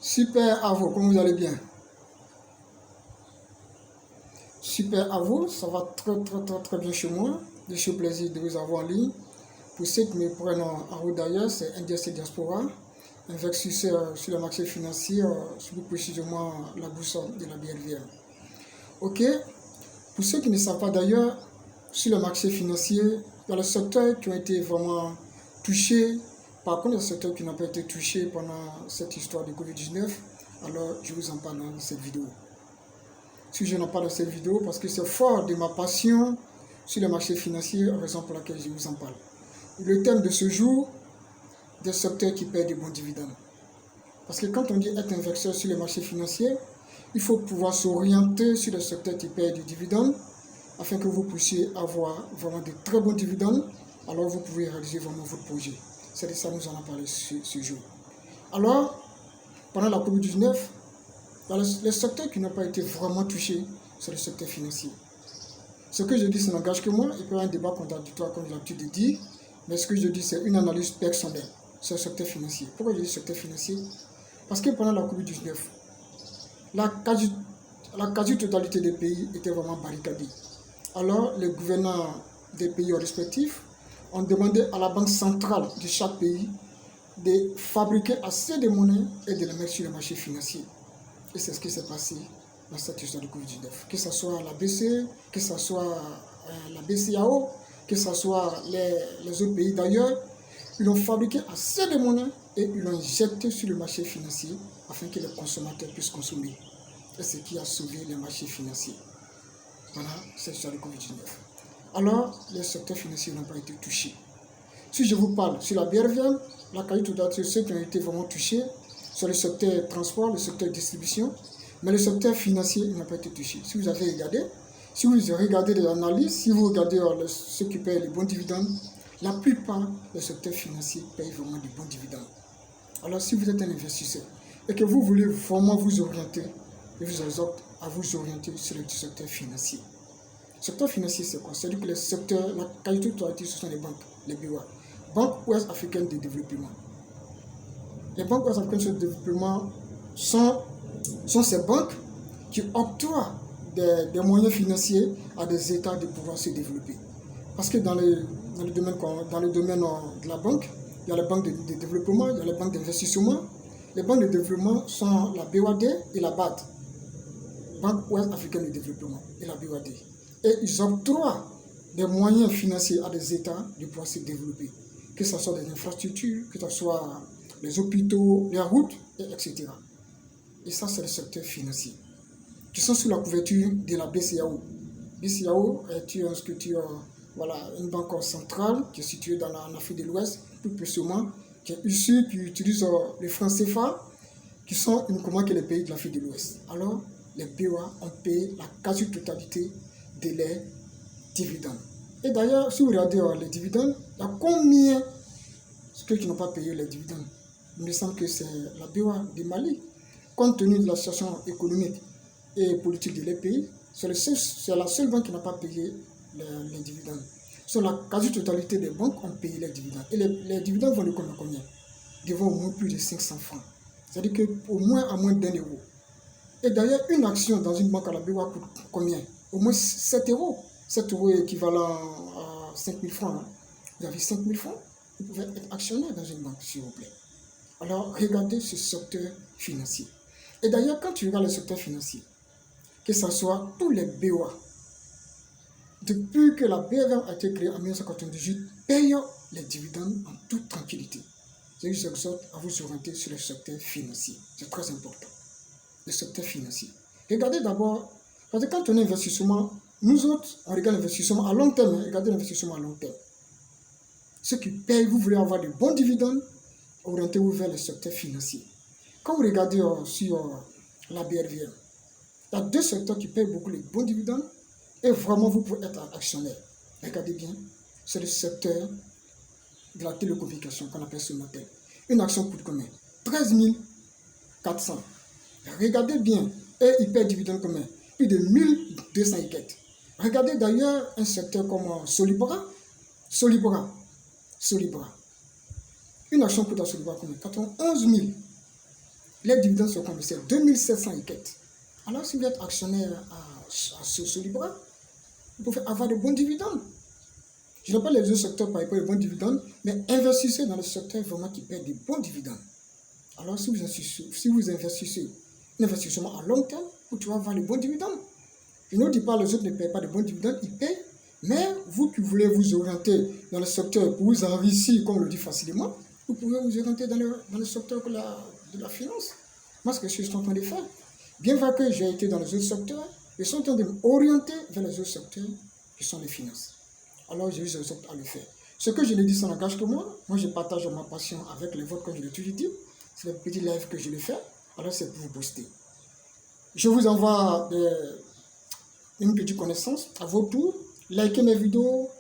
Super à vous, comment vous allez bien? Super à vous, ça va très bien chez moi. Je suis au plaisir de vous avoir en ligne. Pour ceux qui me prennent en route d'ailleurs, c'est NDC Diaspora, investisseur sur le marché financier, plus précisément la bourse de la BLVM. Ok, pour ceux qui ne savent pas d'ailleurs, sur le marché financier, il y a les secteurs qui ont été vraiment touchés. Par contre, il y a des secteurs qui n'ont pas été touchés pendant cette histoire de Covid-19. Alors, je vous en parle dans cette vidéo. Si je n'en parle dans cette vidéo, parce que c'est fort de ma passion sur le marché financier, raison pour laquelle je vous en parle. Le thème de ce jour, des secteurs qui paient des bons dividendes. Parce que quand on dit être investisseur sur le marché financier, il faut pouvoir s'orienter sur les secteurs qui paient des dividendes afin que vous puissiez avoir vraiment de très bons dividendes. Alors vous pouvez réaliser vraiment votre projet. C'est de ça que nous allons parler ce jour. Alors, pendant la COVID-19, les secteurs qui n'ont pas été vraiment touchés, c'est le secteur financier. Ce que je dis, ça n'engage que moi. Il peut y avoir un débat contradictoire, comme j'ai l'habitude de dire. Mais ce que je dis, c'est une analyse personnelle sur le secteur financier. Pourquoi je dis secteur financier? Parce que pendant la COVID-19, la quasi-totalité des pays était vraiment barricadée. Alors, les gouvernants des pays respectifs ont demandé à la banque centrale de chaque pays de fabriquer assez de monnaie et de les mettre sur le marché financier. Et c'est ce qui s'est passé dans cette histoire de Covid-19. Que ce soit la BCE, que ce soit la BCAO, que ce soit les autres pays d'ailleurs, ils ont fabriqué assez de monnaie et ils l'ont injecté sur le marché financier afin que les consommateurs puissent consommer. Et c'est ce qui a sauvé les marchés financiers pendant cette histoire de Covid-19. Alors, les secteurs financiers n'ont pas été touchés. Si je vous parle sur la BRVM, la qualité-totalité de ceux qui ont été vraiment touchés, sur le secteur transport, le secteur distribution, mais le secteur financier n'a pas été touché. Si vous avez regardé, si vous regardez les analyses, si vous regardez ceux qui payent les bons dividendes, la plupart des secteurs financiers payent vraiment des bons dividendes. Alors si vous êtes un investisseur et que vous voulez vraiment vous orienter, je vous exhorte à vous orienter sur le secteur financier. Le secteur financier, c'est quoi? C'est-à-dire que les secteurs, la qualité de totalité, ce sont les banques, les BOA, Banques Ouest Africaines de Développement. Les banques ouest africaines de développement sont ces banques qui octroient des moyens financiers à des États de pouvoir se développer. Parce que dans le domaine de la banque, il y a les banques de développement, il y a les banques d'investissement. Les banques de développement sont la BOAD et la BAD, Banque Ouest Africaine de Développement et la BOAD. Et ils octroient des moyens financiers à des États de pouvoir se développer. Que ce soit des infrastructures, que ce soit les hôpitaux, les routes, etc. Et ça, c'est le secteur financier, qui sont sous la couverture de la BCAO. BCAO est une structure, une banque centrale qui est située en Afrique de l'Ouest, plus précisément, qui est issue, qui utilise les francs CFA, qui sont uniquement que les pays de l'Afrique de l'Ouest. Alors, les BOA ont payé la quasi-totalité de leurs dividendes. Et d'ailleurs, si vous regardez les dividendes, il y a combien ceux qui n'ont pas payé les dividendes? Il me semble que c'est la BOA du Mali. Compte tenu de la situation économique et politique de les pays, c'est la seule banque qui n'a pas payé les dividendes. Sur la quasi-totalité des banques ont payé les dividendes. Et les dividendes vont de combien? Ils vont au moins plus de 500 francs. C'est-à-dire qu'au moins à moins d'1 euro. Et d'ailleurs, une action dans une banque à la BOA coûte combien? Au moins 7 euros. 7 euros équivalent à 5 000 francs. Vous avez 5 000 francs, vous pouvez être actionnaire dans une banque, s'il vous plaît. Alors, regardez ce secteur financier. Et d'ailleurs, quand tu regardes le secteur financier, que ce soit tous les BOA, depuis que la BRVM a été créée en 1998, payent les dividendes en toute tranquillité. Je vous exhorte à vous orienter sur le secteur financier. C'est très important. Le secteur financier. Regardez d'abord, parce que quand on est investissement, nous autres, on regarde l'investissement à long terme. Regardez l'investissement à long terme. Ceux qui payent, vous voulez avoir de bons dividendes, orientez-vous vers le secteur financier. Quand vous regardez sur la BRVM, il y a deux secteurs qui payent beaucoup les bons dividendes et vraiment vous pouvez être actionnaire. Regardez bien, c'est le secteur de la télécommunication qu'on appelle ce matin. Une action coûte combien? 13 400. Regardez bien, et il paie dividende combien? Plus de 1200 et quelques. Regardez d'ailleurs un secteur comme Solibra. Une action coûte à Solibra combien? 91 000. les dividendes sont combien? C'est 2700 et quelques. Alors, si vous êtes actionnaire à ce Libra, vous pouvez avoir de bons dividendes. Je ne sais pas les autres secteurs par rapport aux bons dividendes, mais investissez dans le secteur vraiment qui paie des bons dividendes. Alors, si vous investissez seulement à long terme, vous pouvez avoir de bons dividendes. Je ne dis pas que les autres ne paient pas de bons dividendes, ils paient, mais vous qui voulez vous orienter dans le secteur pour vous enrichir, comme on le dit facilement, vous pouvez vous orienter dans le secteur de la finance. Moi, ce que je suis en train de faire, bien vrai que j'ai été dans les autres secteurs, je suis en train de m'orienter vers les autres secteurs qui sont les finances. Alors, j'ai eu ce secteur à le faire. Ce que je l'ai dit, ça n'engage que moi. Moi, je partage ma passion avec les vôtres, comme je l'ai toujours dit. C'est le petit live que je le fais. Alors, c'est pour vous booster. Je vous envoie une petite connaissance à vos tours. Likez mes vidéos.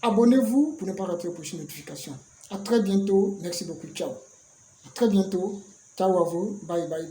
Abonnez-vous pour ne pas rater les prochaines notifications. À très bientôt. Merci beaucoup. Ciao. À très bientôt. Ciao à vous. Bye, bye, bye.